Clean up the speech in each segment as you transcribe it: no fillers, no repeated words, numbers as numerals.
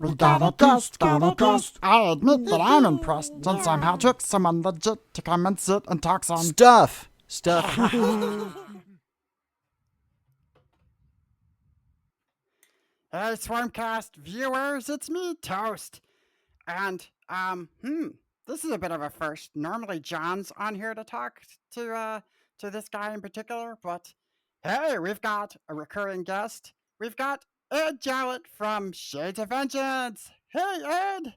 We got a guest, got a guest. I admit that I'm impressed. Since I'm Patrick, someone legit to come and sit and talk some Stuff. Hey, Swarmcast viewers, it's me, Toast. And, this is a bit of a first. Normally, John's on here to talk to this guy in particular, but hey, we've got a recurring guest. We've got Ed Jowett from Shades of Vengeance. Hey, Ed!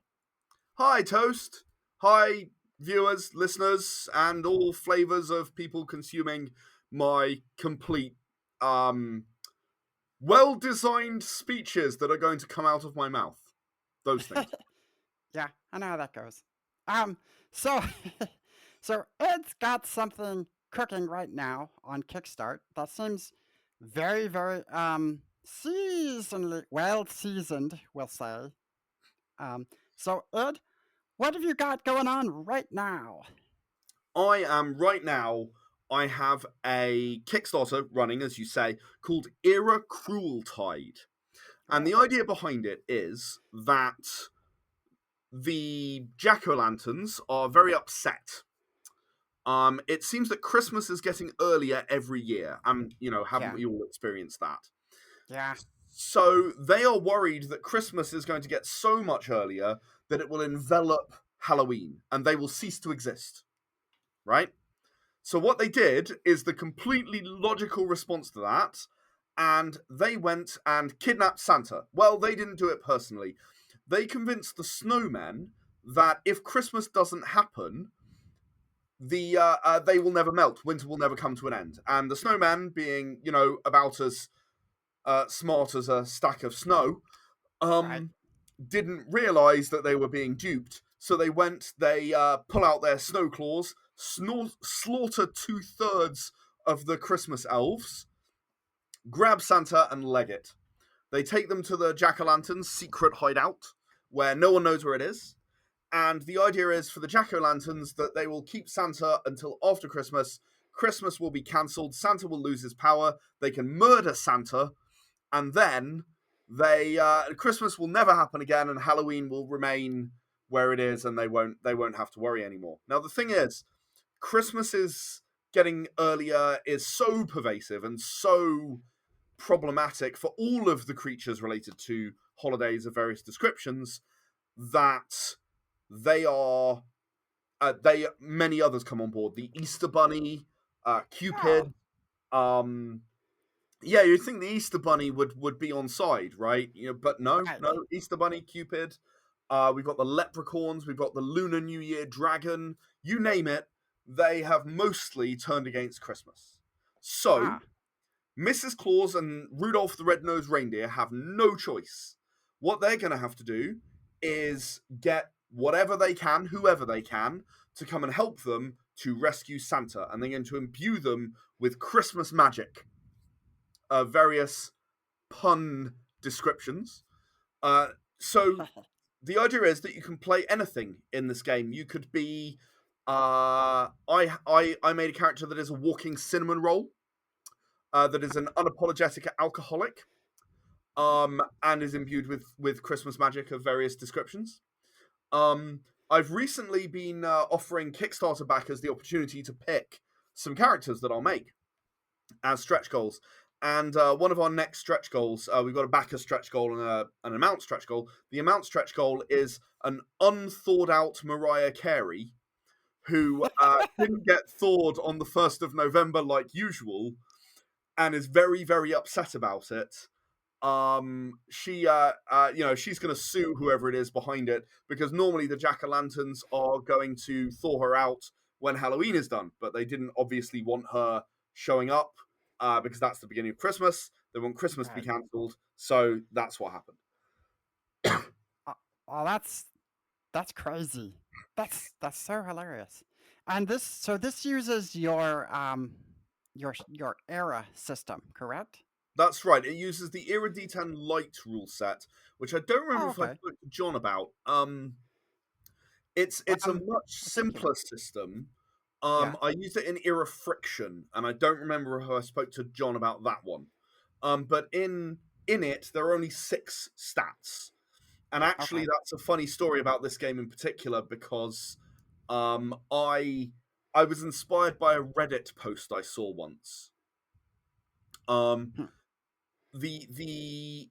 Hi, Toast. Hi, viewers, listeners, and all flavors of people consuming my complete, well-designed speeches that are going to come out of my mouth. Those things. Yeah, I know how that goes. So, so Ed's got something cooking right now on Kickstart that seems very, very well seasoned, we'll say. So Ed, what have you got going on right now? I have a Kickstarter running, as you say, called Era Crueltide. And the idea behind it is that the jack-o'-lanterns are very upset. It seems that Christmas is getting earlier every year. Haven't we all experienced that? Yeah. So they are worried that Christmas is going to get so much earlier that it will envelop Halloween and they will cease to exist. Right? So what they did is the completely logical response to that, and they went and kidnapped Santa. Well, they didn't do it personally. They convinced the snowmen that if Christmas doesn't happen, they will never melt. Winter will never come to an end. And the snowman, being about as smart as a stack of snow, Right. didn't realize that they were being duped. So they pull out their snow claws, slaughter 2/3 of the Christmas elves, grab Santa and leg it. They take them to the jack-o'-lantern's secret hideout, where no one knows where it is. And the idea is for the jack-o'-lanterns that they will keep Santa until after Christmas. Christmas will be cancelled. Santa will lose his power. They can murder Santa, and then Christmas will never happen again, and Halloween will remain where it is, and they won't have to worry anymore. Now the thing is, Christmas is getting earlier is so pervasive and so problematic for all of the creatures related to holidays of various descriptions that they are many others come on board. The Easter Bunny, Cupid. Yeah, you'd think the Easter Bunny would be on side, right? But no, Right. no. Easter Bunny, Cupid. We've got the leprechauns. We've got the Lunar New Year dragon. You name it, they have mostly turned against Christmas. So, Mrs. Claus and Rudolph the Red-Nosed Reindeer have no choice. What they're going to have to do is get whatever they can, whoever they can, to come and help them to rescue Santa. And they're going to imbue them with Christmas magic. Various pun descriptions. So the idea is that you can play anything in this game. You could be I made a character that is a walking cinnamon roll, that is an unapologetic alcoholic, and is imbued with Christmas magic of various descriptions. I've recently been offering Kickstarter backers the opportunity to pick some characters that I'll make as stretch goals. And one of our next stretch goals, we've got a backer stretch goal and an amount stretch goal. The amount stretch goal is an unthawed out Mariah Carey, who didn't get thawed on the 1st of November like usual, and is very, very upset about it. She's going to sue whoever it is behind it, because normally the jack-o'-lanterns are going to thaw her out when Halloween is done, but they didn't obviously want her showing up. Because that's the beginning of Christmas. They want Christmas to be cancelled, so that's what happened. Oh, that's crazy. That's so hilarious. And this uses your era system, correct? That's right. It uses the Era D10 Lite rule set, which I don't remember if I Okay. spoke to John about. It's a much simpler system. Yeah. I used it in Era Friction, and I don't remember how I spoke to John about that one. But in it, there are only 6 stats. And actually, Okay. that's a funny story about this game in particular because I was inspired by a Reddit post I saw once. Um, Hmm. the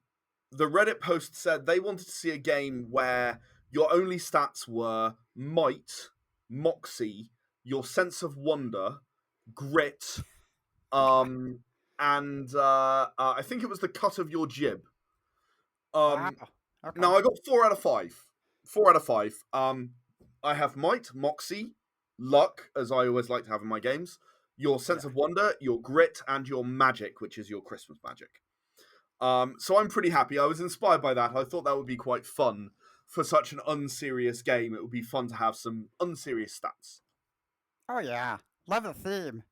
the Reddit post said they wanted to see a game where your only stats were might, moxie, your sense of wonder, grit, Okay. um, and I think it was the cut of your jib. Wow. Okay. Now I got 4 out of 5. 4 out of 5. I have might, moxie, luck, as I always like to have in my games, your sense Yeah. of wonder, your grit, and your magic, which is your Christmas magic. So I'm pretty happy. I was inspired by that. I thought that would be quite fun for such an unserious game. It would be fun to have some unserious stats. Oh yeah. Love the theme.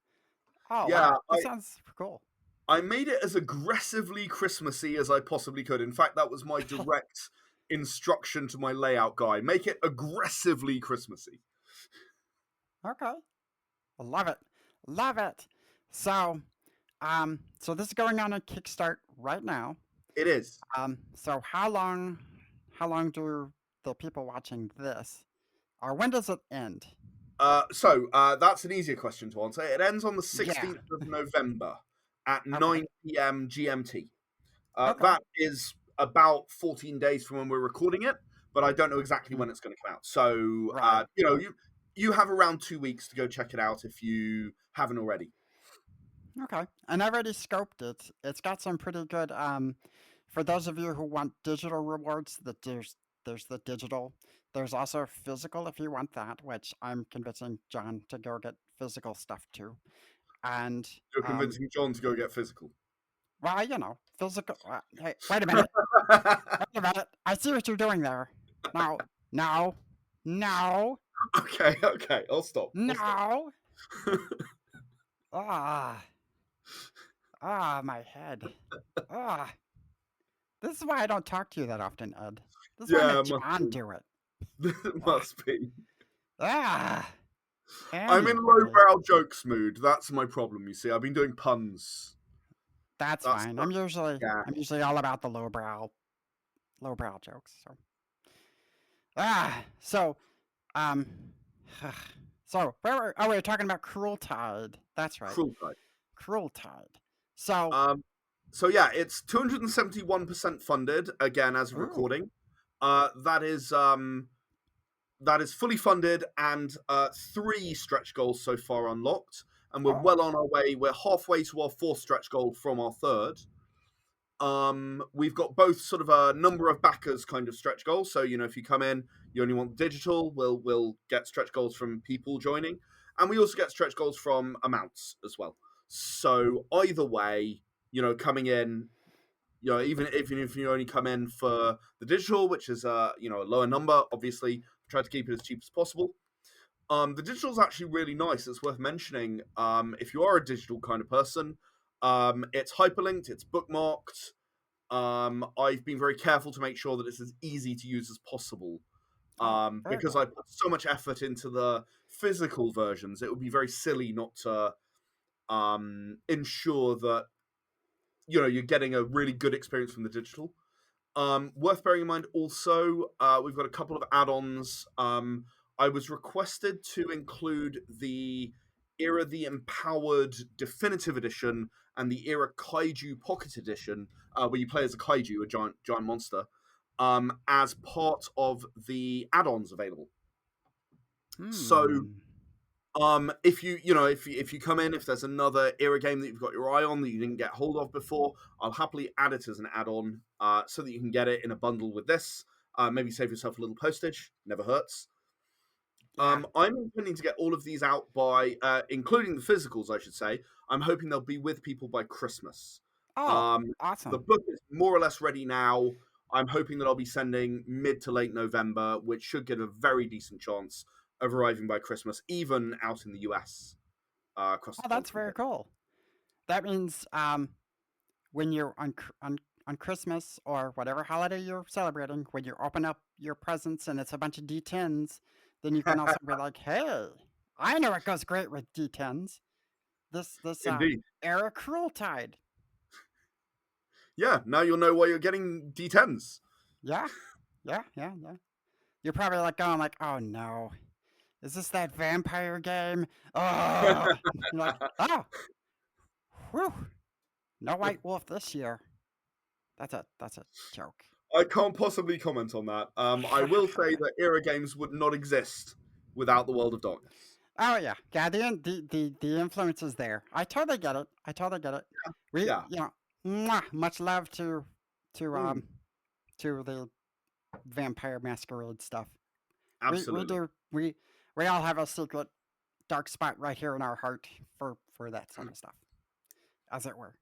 Oh Yeah, wow. That sounds cool. I made it as aggressively Christmassy as I possibly could. In fact, that was my direct instruction to my layout guy. Make it aggressively Christmassy. Okay. Love it. Love it. So, so this is going on a Kickstart right now. It is. So how long do the people watching this, or when does it end? That's an easier question to answer. It ends on the Yeah. 16th of November at Okay. 9 p.m. GMT. Okay. That is about 14 days from when we're recording it, but I don't know exactly Mm, when it's going to come out. So, right. you have around 2 weeks to go check it out if you haven't already. Okay. And I already scoped it. It's got some pretty good. For those of you who want digital rewards, that there's the digital. There's also physical if you want that, which I'm convincing John to go get physical stuff too. And You're convincing John to go get physical. well, physical. Hey, wait a minute. Wait a minute. I see what you're doing there. No, no, no, Okay, I'll stop. no. Ah, my head. Ah, this is why I don't talk to you that often, Ed. This is why I Yeah, let it must John be. do it. It Ah, must be. ah. I'm in Anyway, lowbrow jokes mood. That's my problem, you see. I've been doing puns. that's That's fine. the, yeah. I'm usually all about the lowbrow jokes. So, so, um, so we were talking about Cruel Tide. That's right, Cruel Tide. Cruel Tide. So, Um, so yeah, it's 271% funded again as of ooh, recording. Uh, that is um, that is fully funded and 3 stretch goals so far unlocked, and we're oh, well on our way. We're halfway to our 4th stretch goal from our 3rd. We've got both sort of a number of backers kind of stretch goals. So if you come in, you only want digital. We'll get stretch goals from people joining, and we also get stretch goals from amounts as well. So either way, coming in, even if you only come in for the digital, which is a lower number, obviously try to keep it as cheap as possible. The digital is actually really nice. It's worth mentioning. If you are a digital kind of person, it's hyperlinked, it's bookmarked. I've been very careful to make sure that it's as easy to use as possible. oh, very Because cool. I put so much effort into the physical versions, it would be very silly not to ensure that you're getting a really good experience from the digital. Worth bearing in mind also, we've got a couple of add-ons. I was requested to include the Era the Empowered Definitive Edition and the Era Kaiju Pocket Edition, where you play as a kaiju, a giant monster, as part of the add-ons available. So Hmm. if if you come in, if there's another era game that you've got your eye on that you didn't get hold of before, I'll happily add it as an add-on, so that you can get it in a bundle with this. Maybe save yourself a little postage. Never hurts. Yeah. I'm intending to get all of these out by, including the physicals, I should say. I'm hoping they'll be with people by Christmas. Oh, Um, the awesome. book is more or less ready now. I'm hoping that I'll be sending mid to late November, which should get a very decent chance of arriving by Christmas, even out in the US, across the Oh, pond that's from very here. cool. That means when you're on Christmas or whatever holiday you're celebrating, when you open up your presents and it's a bunch of D10s, then you can also be like, "Hey, I know it goes great with D10s. This Indeed. Era Cruel Tide. Yeah, now you'll know why you're getting D10s. Yeah, Yeah, yeah, yeah. You're probably like going like, oh no, is this that vampire game? Oh, you're like, oh, whew, no White Wolf this year. That's a joke. I can't possibly comment on that. I will say that era games would not exist without the World of Darkness. Oh yeah, yeah. The influence is there. I totally get it. I totally get it. We, Yeah. much love to Mm, um to the Vampire Masquerade stuff. We absolutely. do we all have a secret dark spot right here in our heart for that sort of stuff, as it were.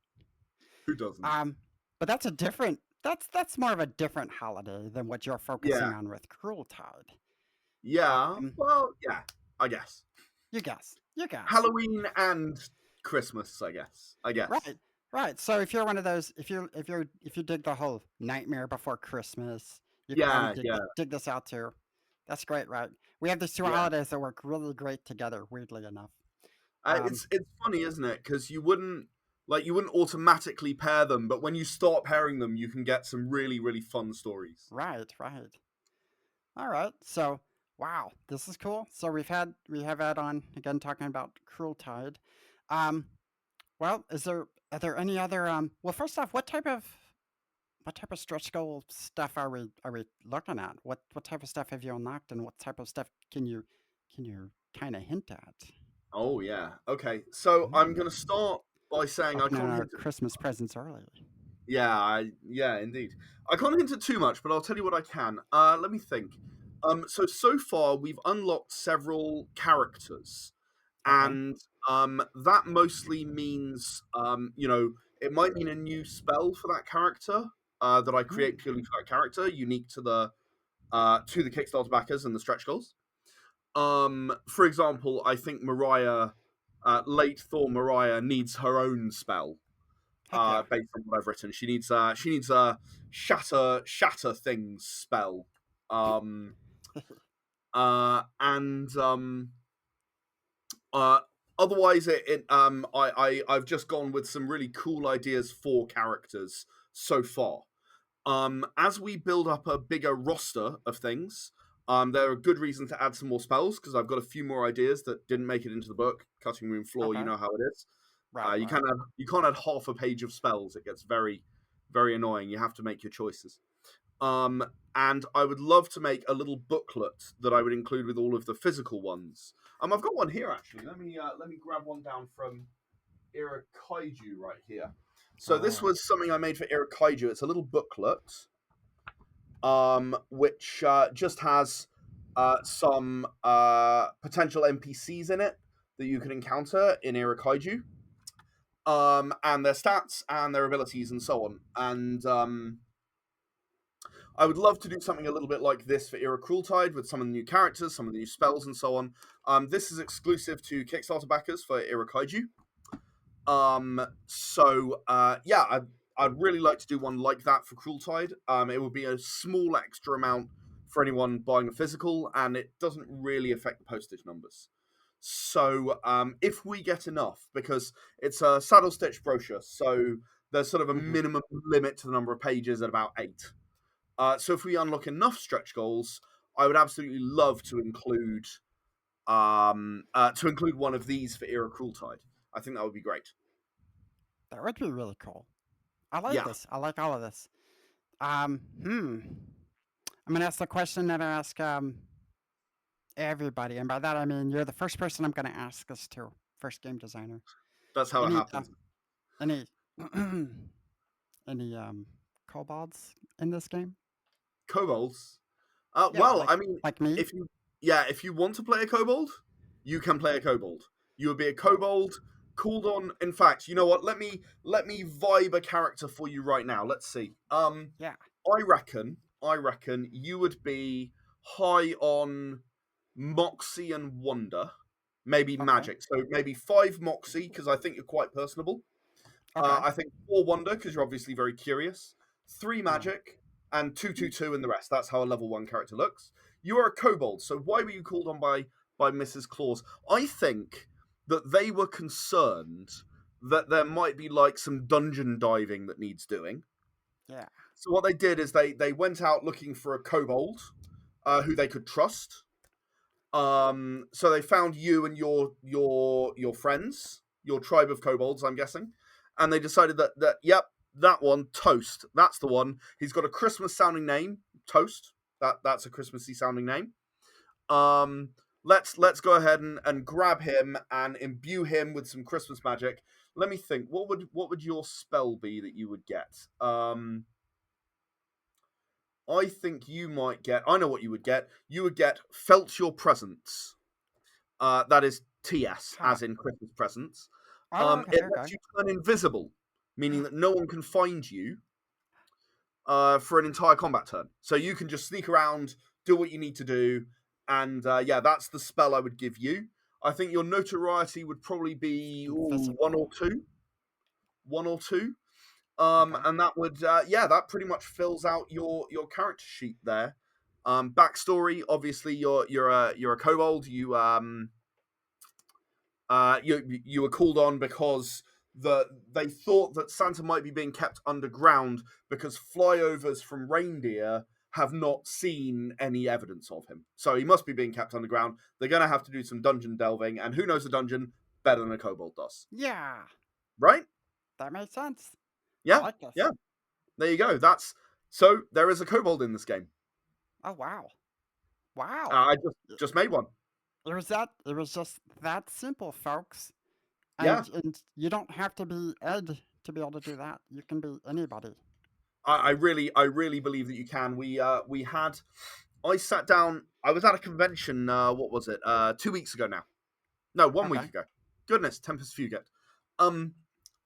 Who doesn't? Um, but that's a different. That's more of a different holiday than what you're Yeah. focusing on with Crueltide. Yeah. Um, Well, yeah. I guess you guess. You guess. Halloween and Christmas. I guess. I guess. Right. Right. So if you're one of those, if you dig the whole Nightmare Before Christmas, you could probably Yeah. Yeah. dig this out too. That's great, right? We have these two Yeah. holidays that work really great together. Weirdly enough. Um, It's funny, isn't it? Because you wouldn't automatically pair them, but when you start pairing them, you can get some really really fun stories. right. Right. All right. So wow, this is cool. So we have Ed on again talking about Crueltide. Um, well, are there any other well first off, what type of stretch goal stuff are we looking at? What type of stuff have you unlocked and what type of stuff can you kind of hint at? Oh yeah. Okay. So I'm Mm, gonna start by saying I opening can't our hint. Christmas presents early. Yeah, indeed. I can't hint at too much, but I'll tell you what I can. Let me think. So far we've unlocked several characters, Okay. and that mostly means it might mean a new spell for that character that I create Mm, purely for that character, unique to the Kickstarter backers and the stretch goals. For example, I think late Thor Mariah needs her own spell heck yeah. based on what I've written. She needs a shatter things spell. Um, and uh, Otherwise, I've just gone with some really cool ideas for characters so far. As we build up a bigger roster of things, there are good reasons to add some more spells because I've got a few more ideas that didn't make it into the book. Cutting room floor, you Okay. know how it is. Right. You Right. can't add half a page of spells. It gets very very annoying. You have to make your choices. Um, and I would love to make a little booklet that I would include with all of the physical ones. I've got one here actually. Let me grab one down from Era Kaiju right here. So this Oh. was something I made for Era Kaiju. It's a little booklet, which just has some potential NPCs in it that you can encounter in Era Kaiju, and their stats and their abilities and so on. And I would love to do something a little bit like this for Era Crueltide with some of the new characters, some of the new spells, and so on. This is exclusive to Kickstarter backers for Era Kaiju. Yeah, I'd really like to do one like that for Crueltide. It would be a small extra amount for anyone buying a physical, and it doesn't really affect the postage numbers. So if we get enough, because it's a saddle stitch brochure, so there's sort of a Hmm. minimum limit to the number of pages at about 8. So if we unlock enough stretch goals, I would absolutely love to include one of these for Era Crueltide. I think that would be great. That would be really cool. I like Yeah, this. I like all of this. I'm gonna ask the question that I ask everybody, and by that I mean you're the first person I'm gonna ask this to. First game designer. that's how it Any happens. any any kobolds in this game? Kobolds. Yeah, Well, like I mean, like me. if you want to play a kobold, you can play a kobold. You would be a kobold called on. In fact, you know what? Let me vibe a character for you right now. Let's see. Yeah. I reckon you would be high on moxie and wonder, maybe Okay. magic. So maybe 5 moxie because I think you're quite personable. Okay. I think 4 wonder because you're obviously very curious. 3 Yeah. magic and 2 and the rest. That's how a level 1 character looks. You are a kobold, so why were you called on by Mrs. Claus? I think that they were concerned that there might be like some dungeon diving that needs doing. Yeah. So what they did is they went out looking for a kobold who they could trust. So they found you and your friends, your tribe of kobolds, I'm guessing, and they decided that yep, that one, Toast, that's the one. He's got a Christmas sounding name, Toast. That's a Christmassy sounding name. Um, let's go ahead and grab him and imbue him with some Christmas magic. Let me think. What would your spell be that you would get? I think you might get. I know what you would get. You would get Felt Your Presence. That is TS, Huh. as in Christmas presents. Oh, okay, It okay. lets you turn invisible, meaning that no one can find you for an entire combat turn. So you can just sneak around, do what you need to do, and yeah, that's the spell I would give you. I think your notoriety would probably be one or Invisible. two, one or two, Okay. and that would yeah, that pretty much fills out your character sheet there. Backstory: obviously, you're a kobold. You were called on because they thought that Santa might be being kept underground because flyovers from reindeer have not seen any evidence of him. So he must be being kept underground. They're going to have to do some dungeon delving, and who knows a dungeon better than a kobold does, Yeah, right? that makes sense. I Yeah, like this. yeah. There you go. That's so there is a kobold in this game. Oh wow, wow. I just made one. It was just that simple, folks. Yeah, And you don't have to be Ed to be able to do that. You can be anybody. I really believe that you can. We had I sat down. I was at a convention. What was it? 2 weeks ago now. No, 1 week Okay. ago. Goodness, Tempest Fugit. Um,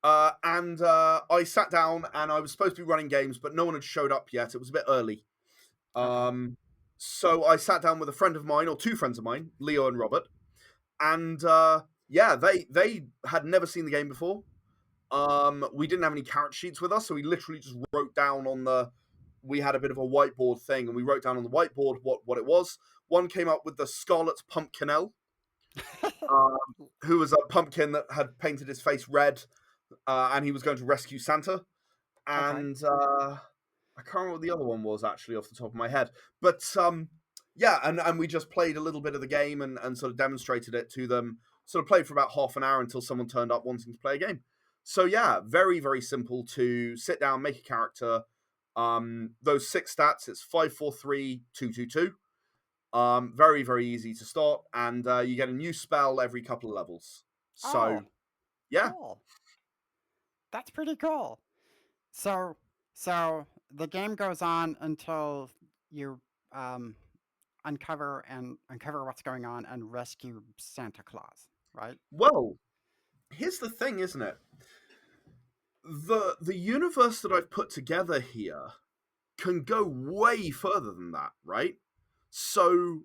and I sat down and I was supposed to be running games, but no one had showed up yet. It was a bit early. Okay. So I sat down with a friend of mine, or two friends of mine, Leo and Robert, and yeah, they had never seen the game before. We didn't have any character sheets with us, so we literally just wrote down on the. We had a bit of a whiteboard thing, and we wrote down on the whiteboard what it was. One came up with the Scarlet Pumpkinelle, um, who was a pumpkin that had painted his face red, and he was going to rescue Santa. Okay. And I can't remember what the other one was actually off the top of my head, but yeah, and we just played a little bit of the game and sort of demonstrated it to them. Sort of played for about half an hour until someone turned up wanting to play a game. So yeah, very simple to sit down, make a character. Those 6 stats, it's 5, 4, 3, 2, 2, 2. Very easy to start, and you get a new spell every couple of levels. So Oh, yeah, cool. That's pretty cool. So, the game goes on until you um, uncover what's going on and rescue Santa Claus, right? well, here's the thing, isn't it? The universe that I've put together here can go way further than that, right? So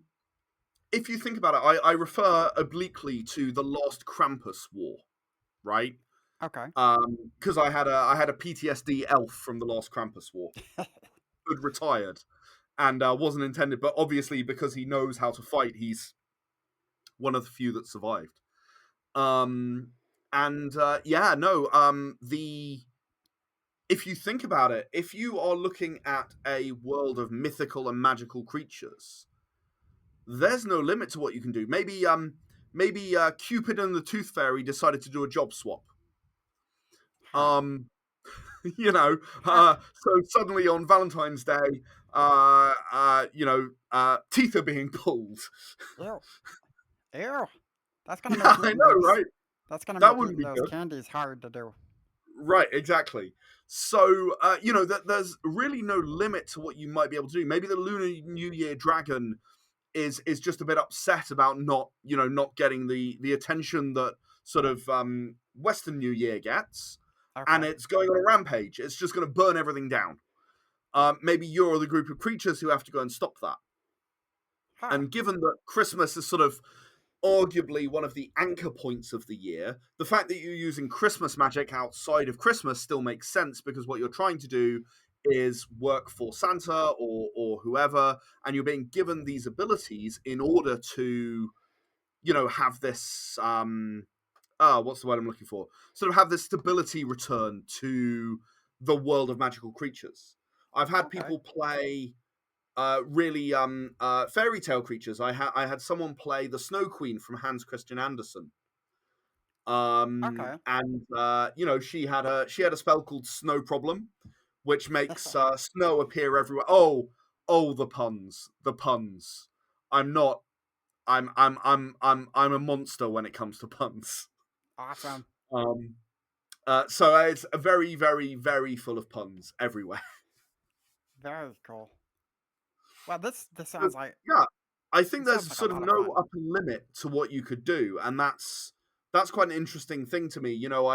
if you think about it, I refer obliquely to the Last Krampus War, right? Okay. Because I had a PTSD elf from the Last Krampus War, who'd retired and wasn't intended, but obviously because he knows how to fight, he's one of the few that survived. Um, and yeah, no, the if you think about it, if you are looking at a world of mythical and magical creatures, there's no limit to what you can do. Maybe Cupid and the Tooth Fairy decided to do a job swap. Huh. Um, you know, Huh. so suddenly on Valentine's Day, teeth are being pulled. Ew. Ew. That's gonna Yeah, make I eating know, those. right? That's gonna That make wouldn't eating be those good. candies hard to do. Right, exactly. So, there's really no limit to what you might be able to do. Maybe the Lunar New Year dragon is just a bit upset about not getting the attention that sort of Western New Year gets, and Okay. it's going on a rampage. It's just going to burn everything down. Maybe you're the group of creatures who have to go and stop that. Huh. And given that Christmas is sort of arguably one of the anchor points of the year, the fact that you're using Christmas magic outside of Christmas still makes sense because what you're trying to do is work for Santa or whoever, and you're being given these abilities in order to, have this what's the word I'm looking for? Sort of have this stability return to the world of magical creatures. I've had Okay. people play really fairy tale creatures. I had someone play the Snow Queen from Hans Christian Andersen. Okay. And you know, she had a spell called Snow Problem, which makes snow appear everywhere. Oh, the puns, the puns. I'm not. I'm a monster when it comes to puns. Awesome. Um, so it's a very, very, very full of puns everywhere. Very cool. Well, this But, sounds like yeah, I think it there's sounds like a sort of lot of no fun. upper limit to what you could do, and that's quite an interesting thing to me. You know,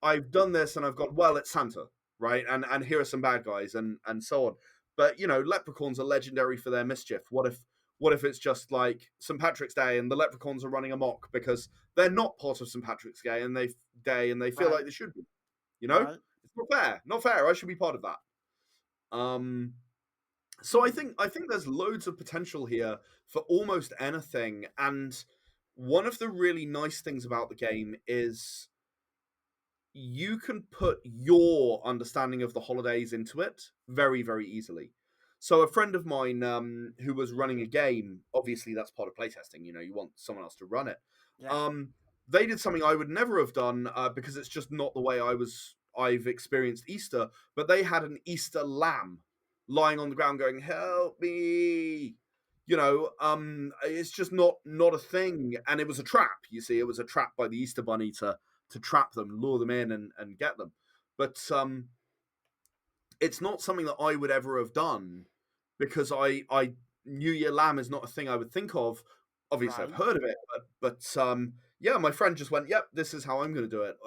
I've done this, and I've got, well, it's Santa, right? And here are some bad guys, and so on. But you know, leprechauns are legendary for their mischief. What if it's just like St. Patrick's Day and the leprechauns are running amok because they're not part of St. Patrick's Day and they feel Right. like they should be. You know, Right. it's not fair. Not fair. I should be part of that. Um, so Hmm. I think there's loads of potential here for almost anything. And one of the really nice things about the game is you can put your understanding of the holidays into it very, very easily. So a friend of mine who was running a game, obviously that's part of playtesting. You know, you want someone else to run it. Yeah. Um, they did something I would never have done because it's just not the way I've experienced Easter. But they had an Easter lamb lying on the ground, going, "Help me!" You know, it's just not a thing, and it was a trap. You see, it was a trap by the Easter Bunny to trap them, lure them in, and get them. But it's not something that I would ever have done because I New Year Lamb is not a thing I would think of. Obviously, I've Right. heard of it, but yeah, my friend just went, "Yep, this is how I'm going to do it."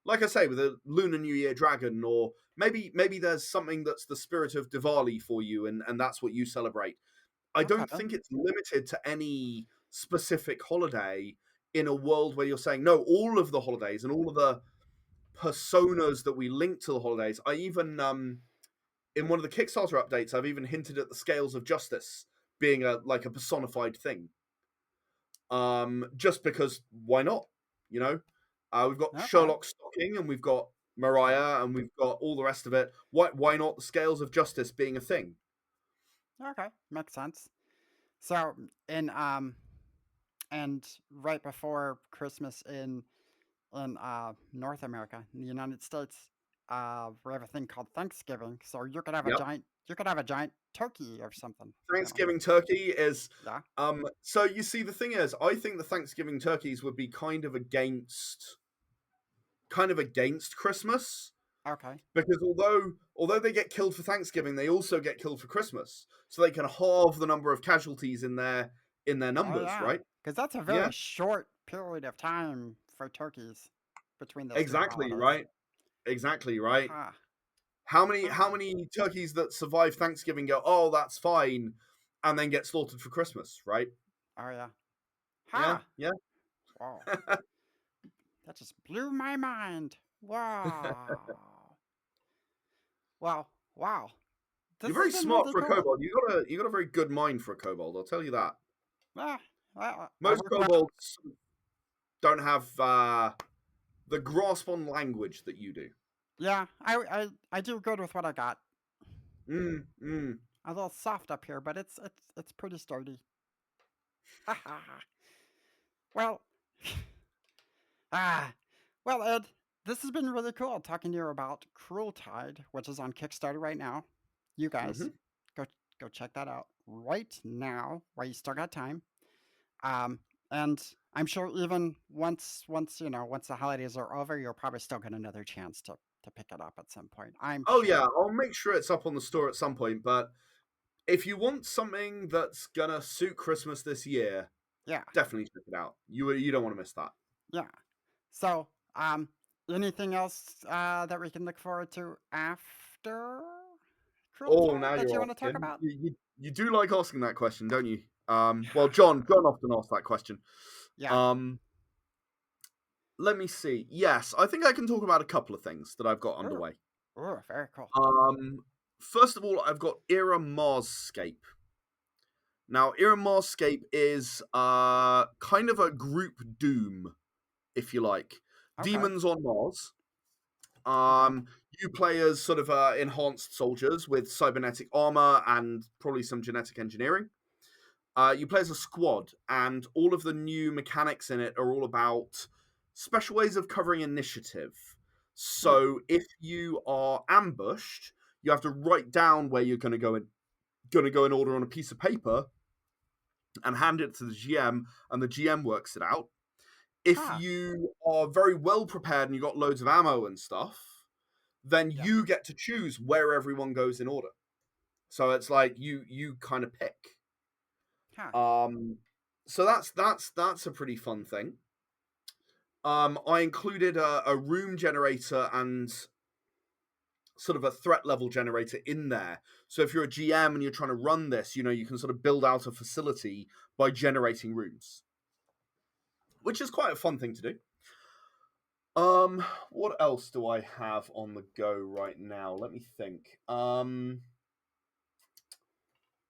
Like I say, with a Lunar New Year dragon, or maybe there's something that's the spirit of Diwali for you, and that's what you celebrate. I don't Okay. think it's limited to any specific holiday in a world where you're saying no, all of the holidays and all of the personas that we link to the holidays. I even in one of the Kickstarter updates, I've even hinted at the scales of justice being a like a personified thing. Just because why not? You know, we've got Okay. Sherlock Stocking and we've got Yeah. Mariah and we've got all the rest of it. Why not the scales of justice being a thing? Okay. Makes sense. So in and right before Christmas in North America, in the United States, we have a thing called Thanksgiving. So Yep. you could have a giant turkey or something. You know. Thanksgiving turkey is Yeah. so you see the thing is I think the Thanksgiving turkeys would be kind of against Christmas Okay. because although they get killed for Thanksgiving, they also get killed for Christmas. So they can halve the number of casualties in their Oh numbers, yeah, right? because that's a Yeah, very short period of time for turkeys between those two exactly, holidays. right? Exactly, right? Huh. How Huh. many turkeys that survive Thanksgiving go, "Oh, that's fine," and then get slaughtered for Christmas, right? Oh yeah. Yeah, Huh. yeah. Wow. That just blew my mind. Wow. Wow. Wow. You're This has very been smart really for a cool. kobold. You got a very good mind for a kobold. I'll tell you that. Ah, I Most work well. kobolds don't have the grasp on language that you do. Yeah, I do good with what I got. Mm, mm. A little soft up here, but it's pretty sturdy. Ha ha ha. Well, ah, well, Ed, this has been really cool talking to you about Crueltide, which is on Kickstarter right now. You Hmm. guys, go go check that out right now while you still got time. Um, and I'm sure even once the holidays are over, you'll probably still get another chance to pick it up at some point. I'm Oh yeah, sure. I'll make sure it's up on the store at some point. But if you want something that's gonna suit Christmas this year, Yeah, definitely check it out. You don't want to miss that. yeah. So, anything else that we can look forward to after Oh, Crueltide now that you you're want to talk asking. about? You do like asking that question, don't you? Well, Yeah. John often asks that question. Yeah. Um, let me see. Yes, I think I can talk about a couple of things that I've got Ooh. underway. Ooh, very cool. First of all, I've got Era Marsscape. Now, Era Marsscape is kind of a group Doom, if you like. Okay. Demons on Mars. Okay. You play as sort of enhanced soldiers with cybernetic armor and probably some genetic engineering. You play as a squad, and all of the new mechanics in it are all about special ways of covering initiative. Hmm. So if you are ambushed, you have to write down where you're going to go in order on a piece of paper and hand it to the GM, and the GM works it out. If Huh. you are very well prepared and you got loads of ammo and stuff, then Yep. you get to choose where everyone goes in order. So it's like you kind of pick. Huh. Um, so that's a pretty fun thing. I included a room generator and sort of a threat level generator in there. So if you're a GM and you're trying to run this, you can sort of build out a facility by generating rooms, which is quite a fun thing to do. What else do I have on the go right now? Let me think.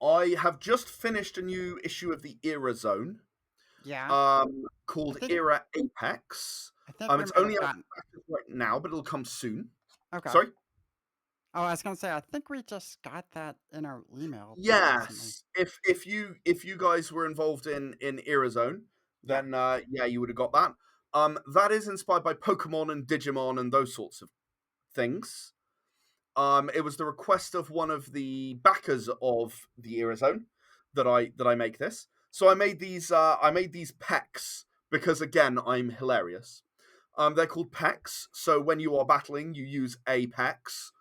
I have just finished a new issue of the Era Zone, Yeah. I called think Era Apex. I think we It's might only have out gotten. right now, but it'll come soon. Okay. Sorry. Oh, I was gonna say I think we just got that in our email recently. Yes. If you guys were involved in Era Zone, Yeah. then yeah, you would have got that. That is inspired by Pokemon and Digimon and those sorts of things. It was the request of one of the backers of the Era Zone that I make this. So I made these packs because again I'm hilarious. They're called packs. So when you are battling, you use apex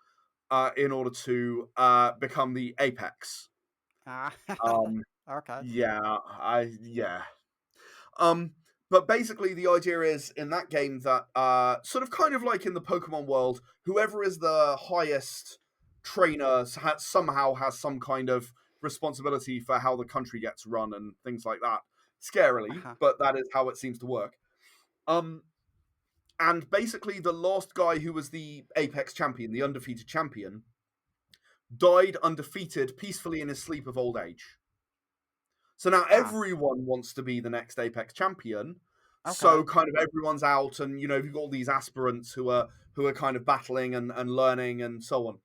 in order to become the apex. Ah. Um, Okay. yeah. Um, but basically, the idea is in that game that sort of kind of like in the Pokemon world, whoever is the highest trainer somehow has some kind of responsibility for how the country gets run and things like that. Scarily, Uh-huh. but that is how it seems to work. Um, and basically, the last guy who was the Apex champion, the undefeated champion, died undefeated peacefully in his sleep of old age. So now Ah. everyone wants to be the next Apex champion. So Okay. kind of everyone's out, and you've got all these aspirants who are kind of battling and learning and so on.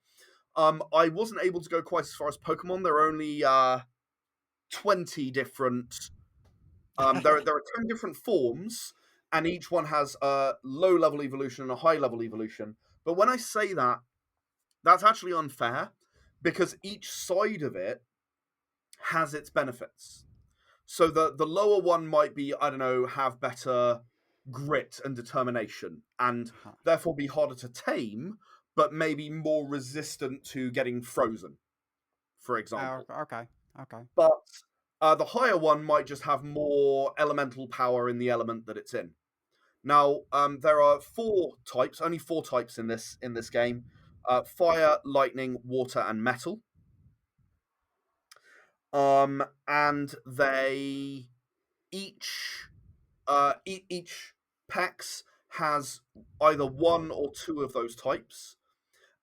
I wasn't able to go quite as far as Pokemon. There are only 20 different. There are 10 different forms, and each one has a low level evolution and a high level evolution. But when I say that, that's actually unfair because each side of it has its benefits. So the lower one might be, I don't know, have better grit and determination, and Huh. therefore be harder to tame, but maybe more resistant to getting frozen, for Oh, example. okay. Okay. But the higher one might just have more elemental power in the element that it's in. Now, there are only four types in this game: fire, lightning, water, and metal. And they each each PAX has either one or two of those types,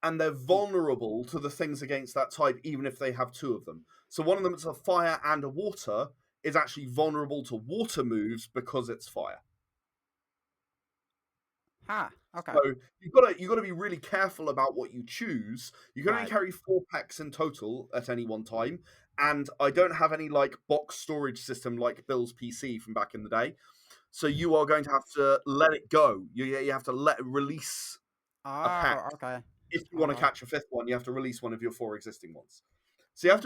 and they're Hmm. vulnerable to the things against that type, even if they have two of them. So one of them is a fire and a water is actually vulnerable to water moves because it's fire. Huh. Okay. So you've got to be really careful about what you choose. You can only Right. carry four packs in total at any one time, and I don't have any like box storage system like Bill's PC from back in the day. So you are going to have to let it go. You have to let release a pack. Oh, okay. If you want to Okay. catch a fifth one, you have to release one of your four existing ones. So you have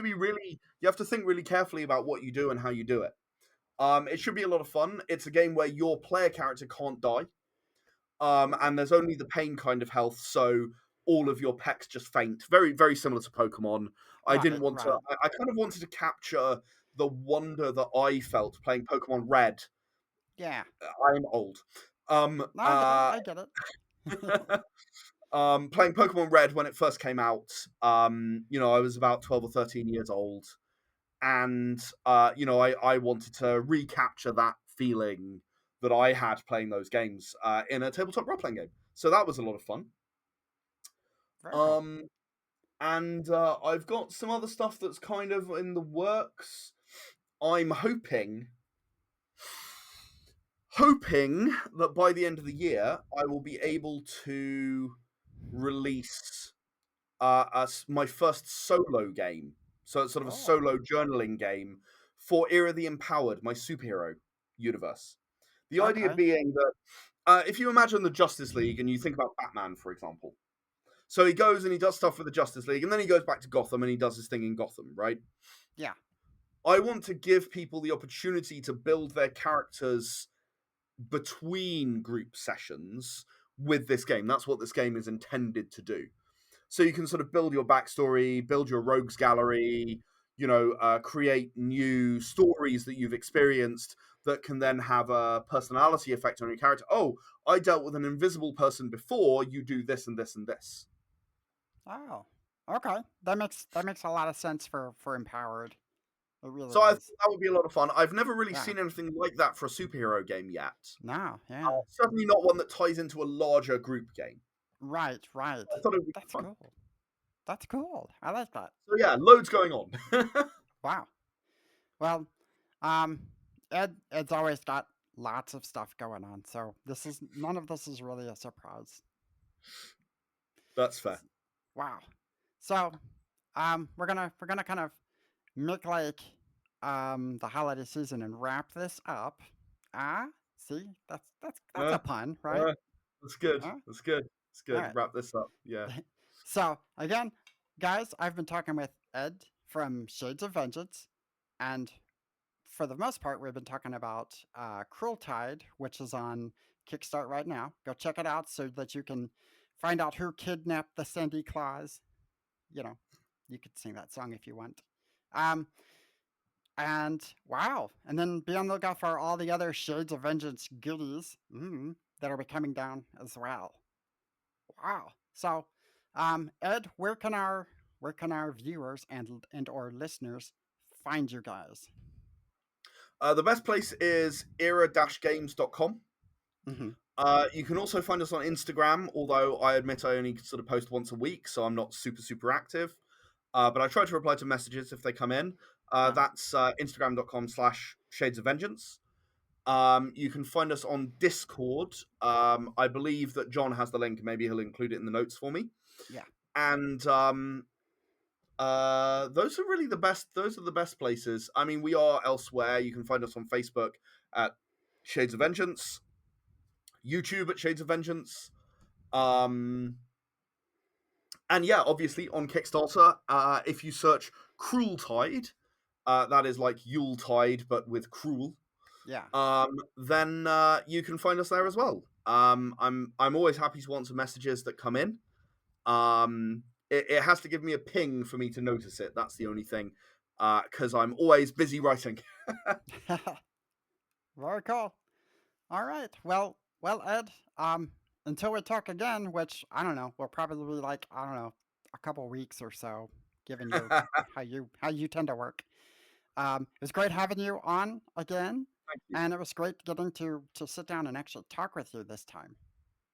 to think really carefully about what you do and how you do it. It should be a lot of fun. It's a game where your player character can't die, Ooh. and there's only the pain kind of health, so all of your packs just faint. Very, very similar to Pokemon. I didn't Right. want to. Right. I kind of wanted to capture the wonder that I felt playing Pokemon Red. Yeah. I'm old. Um, No, I get it. uh, I get it. Playing Pokemon Red when it first came out, I was about 12 or 13 years old, and I wanted to recapture that feeling that I had playing those games in a tabletop role playing game. So that was a lot of fun. Very cool. Um, and I've got some other stuff that's kind of in the works. I'm hoping that by the end of the year I will be able to release my first solo game. So it's sort of a Oh, solo journaling game for Era the Empowered, my superhero universe. The idea okay. being that if you imagine the Justice League and you think about Batman, for example. So he goes and he does stuff for the Justice League, and then he goes back to Gotham and he does his thing in Gotham, right? Yeah. I want to give people the opportunity to build their characters between group sessions with this game. That's what this game is intended to do. So you can sort of build your backstory, build your rogues gallery, create new stories that you've experienced that can then have a personality effect on your character. Oh, I dealt with an invisible person before. You do this and this and this. Oh, okay. That makes a lot of sense for Empowered. It really So I thought does. that would be a lot of fun. I've never really Yeah. seen anything like that for a superhero game yet. No. Yeah. Certainly not one that ties into a larger group game. Right. Right. I thought it would be That's fun. cool. That's cool. I like that. So yeah, loads going on. Wow. Well, um, Ed's always got lots of stuff going on, so none of this is really a surprise. That's fair. Wow. So, we're gonna kind of make like the holiday season and wrap this up. Ah, see, that's Uh, a pun, right? uh, that's good. Huh? That's good. That's All good. right. Wrap this up. Yeah. So again, guys, I've been talking with Ed from Shades of Vengeance, and for the most part, we've been talking about Crueltide, which is on Kickstart right now. Go check it out so that you can find out who kidnapped the Sandy Claus. You know, you could sing that song if you want. Um, and wow, and then be on the lookout for all the other Shades of Vengeance goodies that'll be coming down as well. Wow. So, Ed, where can our viewers and or listeners find you guys? The best place is era-games.com. Mm-hmm. You can also find us on Instagram, although I admit I only sort of post once a week, so I'm not super active. But I try to reply to messages if they come in. Yeah. That's Instagram.com/Shades of Vengeance. You can find us on Discord. I believe that John has the link. Maybe he'll include it in the notes for me. Yeah. And those are really the best. Those are the best places. I mean, we are elsewhere. You can find us on Facebook at Shades of Vengeance, YouTube at Shades of Vengeance, and yeah, obviously on Kickstarter. If you search Crueltide, that is like Yuletide but with cruel. Yeah. Then you can find us there as well. I'm always happy to answer messages that come in. It has to give me a ping for me to notice it. That's the only thing, because I'm always busy writing. Very cool. All right. Well, Ed. Until we talk again, which I don't know, will probably be like I don't know, a couple weeks or so, given how you tend to work. It was great having you on again, Thank you. and it was great getting to sit down and actually talk with you this time.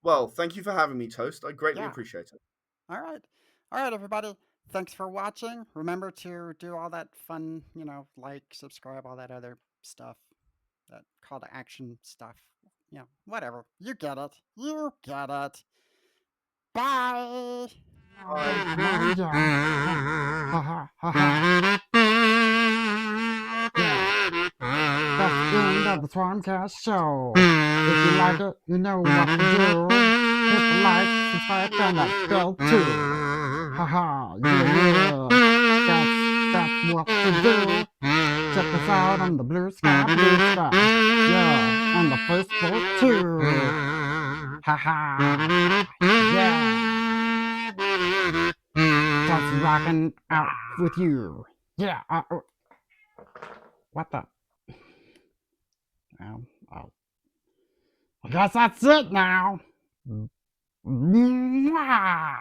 Well, thank you for having me, Toast. I greatly Yeah. appreciate it. All right. All right, everybody. Thanks for watching. Remember to do all that fun, like, subscribe, all that other stuff, that call to action stuff. Whatever. You get it. You get it. Bye. Bye. Come on, John. Ha ha ha ha. Yeah. That's the end of the Swancast show. If you like it, you know what to do. Hit the like, subscribe, and that bell too. Haha, yeah. That's what to do. Check us out on the Blue Sky. Yeah, on the Facebook too. Haha, yeah. Just rocking out with you. Yeah. What the? Oh. I guess that's it now. Mwah!